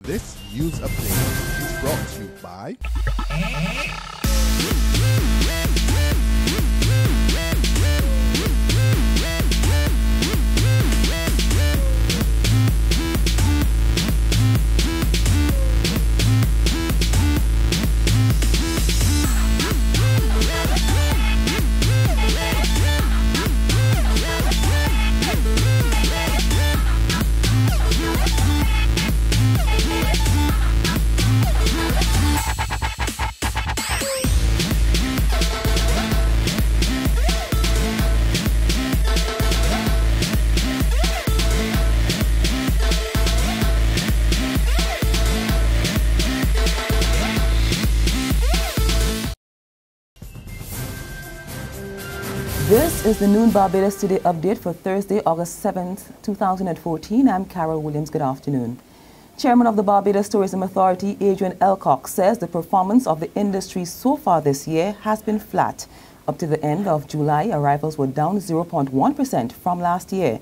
This news update is brought to you by This is the Noon Barbados Today update for Thursday, August 7th, 2014. I'm Carol Williams. Good afternoon. Chairman of the Barbados Tourism Authority, Adrian Elcock, says the performance of the industry so far this year has been flat. Up to the end of July, arrivals were down 0.1% from last year.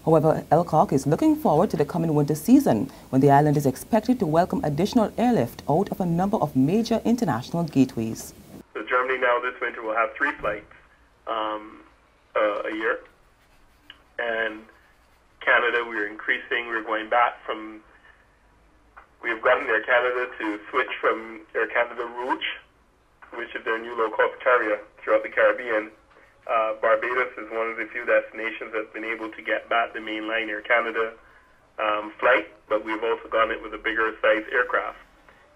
However, Elcock is looking forward to the coming winter season, when the island is expected to welcome additional airlift out of a number of major international gateways. So Germany now this winter will have 3 flights a year, and Canada we're increasing. We're going back from, we have gotten Air Canada to switch from Air Canada Rouge, which is their new low-cost carrier throughout the Caribbean. Barbados is one of the few destinations that's been able to get back the mainline Air Canada flight, but we've also gone it with a bigger size aircraft,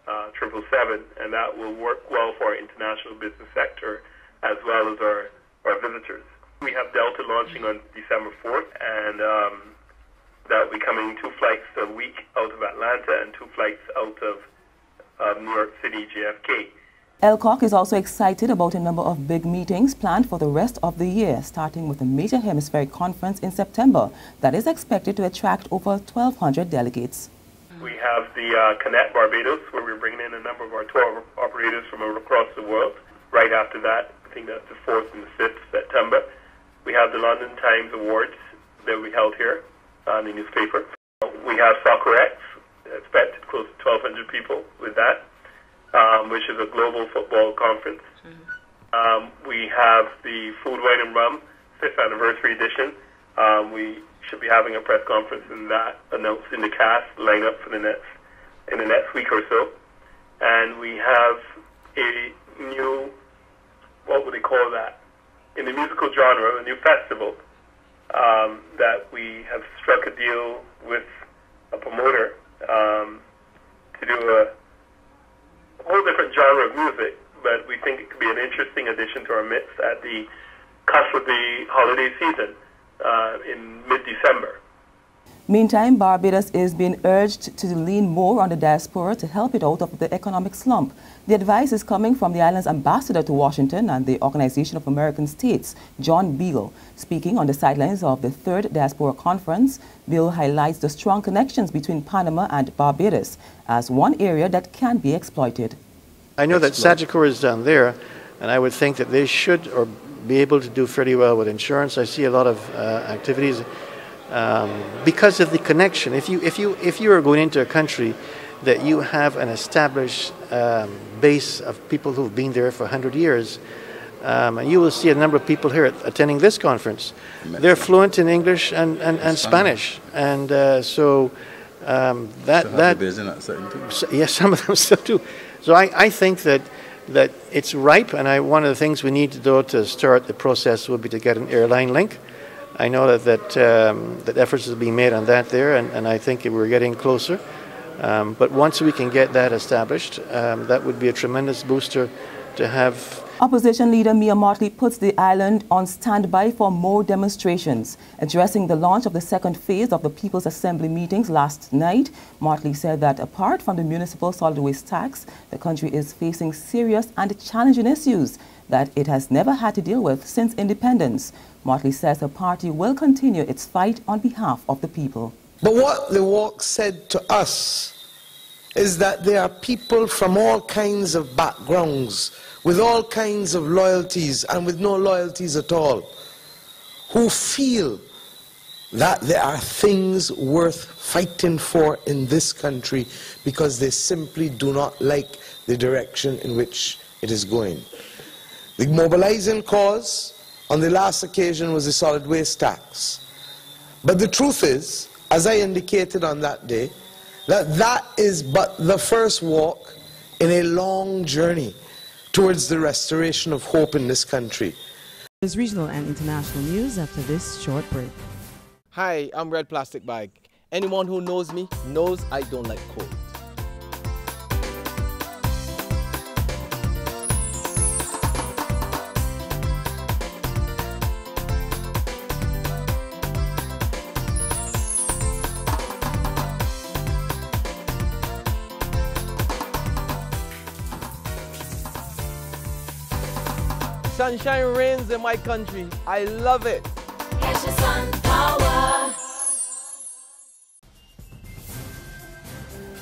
777, and that will work well for our international business sector as well as our visitors. We have Delta launching on December 4th, and that will be coming 2 flights a week out of Atlanta and 2 flights out of New York City, JFK. Elcock is also excited about a number of big meetings planned for the rest of the year, starting with a major hemispheric conference in September that is expected to attract over 1,200 delegates. We have the Connect Barbados, where we're bringing in a number of our tour operators from across the world. Right after that, I think that's the 4th and the 5th of September. We have the London Times Awards that we held here on the newspaper. We have Soccer X, expected close to 1,200 people with that, which is a global football conference. We have the Food, Wine and Rum 5th anniversary edition. We should be having a press conference in that, announcing the cast lineup for in the next week or so. And we have a new, what would they call that? In the musical genre, a new festival that we have struck a deal with a promoter to do a whole different genre of music, but we think it could be an interesting addition to our midst at the cusp of the holiday season in mid-December. Meantime, Barbados is being urged to lean more on the diaspora to help it out of the economic slump. The advice is coming from the island's ambassador to Washington and the Organization of American States, John Beale. Speaking on the sidelines of the 3rd Diaspora Conference, Beale highlights the strong connections between Panama and Barbados as one area that can be exploited. I know that Sagicor is down there, and I would think that they should or be able to do fairly well with insurance. I see a lot of activities. Because of the connection. If you are going into a country that you have an established base of people who've been there for 100 years, and you will see a number of people here attending this conference. They're fluent in English and Spanish, and so yes, some of them still do. So I think that it's ripe, and one of the things we need to do to start the process would be to get an airline link. I know that efforts are being made on that there, and I think we're getting closer. But once we can get that established, that would be a tremendous booster to have. Opposition leader Mia Mottley puts the island on standby for more demonstrations. Addressing the launch of the 2nd phase of the People's Assembly meetings last night, Mottley said that apart from the municipal solid waste tax, the country is facing serious and challenging issues that it has never had to deal with since independence. Mottley says the party will continue its fight on behalf of the people. But what the walk said to us is that there are people from all kinds of backgrounds, with all kinds of loyalties and with no loyalties at all, who feel that there are things worth fighting for in this country because they simply do not like the direction in which it is going. The mobilizing cause on the last occasion was the solid waste tax. But the truth is, as I indicated on that day, that is but the first walk in a long journey towards the restoration of hope in this country. There's regional and international news after this short break. Hi, I'm Red Plastic Bag. Anyone who knows me knows I don't like cold. Sunshine reigns in my country. I love it. Get your sun power.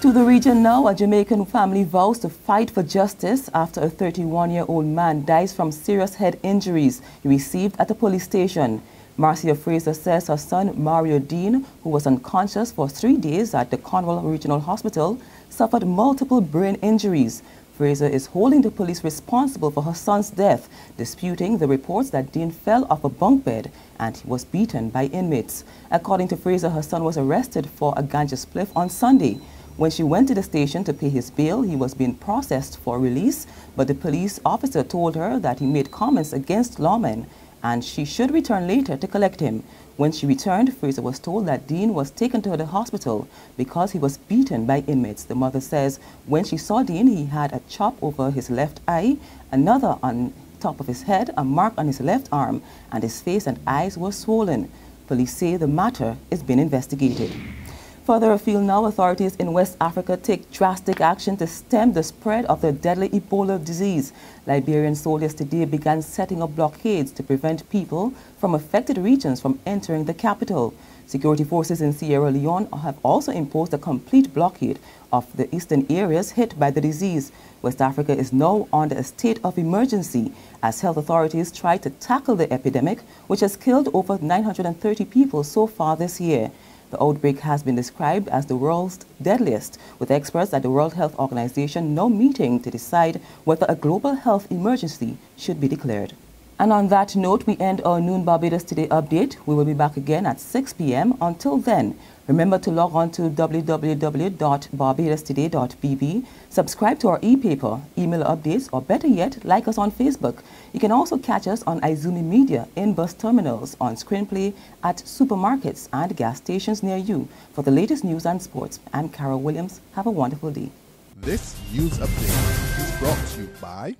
To the region now, a Jamaican family vows to fight for justice after a 31-year-old man dies from serious head injuries he received at a police station. Marcia Fraser says her son, Mario Dean, who was unconscious for 3 days at the Cornwall Regional Hospital, suffered multiple brain injuries. Fraser is holding the police responsible for her son's death, disputing the reports that Dean fell off a bunk bed and he was beaten by inmates. According to Fraser, her son was arrested for a ganja spliff on Sunday. When she went to the station to pay his bail, he was being processed for release, but the police officer told her that he made comments against lawmen and she should return later to collect him. When she returned, Fraser was told that Dean was taken to the hospital because he was beaten by inmates. The mother says when she saw Dean, he had a chop over his left eye, another on top of his head, a mark on his left arm, and his face and eyes were swollen. Police say the matter is being investigated. Further afield now, authorities in West Africa take drastic action to stem the spread of the deadly Ebola disease. Liberian soldiers today began setting up blockades to prevent people from affected regions from entering the capital. Security forces in Sierra Leone have also imposed a complete blockade of the eastern areas hit by the disease. West Africa is now under a state of emergency as health authorities try to tackle the epidemic, which has killed over 930 people so far this year. The outbreak has been described as the world's deadliest, with experts at the World Health Organization now meeting to decide whether a global health emergency should be declared. And on that note, we end our Noon Barbados Today update. We will be back again at 6 p.m. Until then, remember to log on to www.barbadostoday.bb, subscribe to our e-paper, email updates, or better yet, like us on Facebook. You can also catch us on Izumi Media in bus terminals, on Screenplay, at supermarkets and gas stations near you. For the latest news and sports, I'm Carol Williams. Have a wonderful day. This news update is brought to you by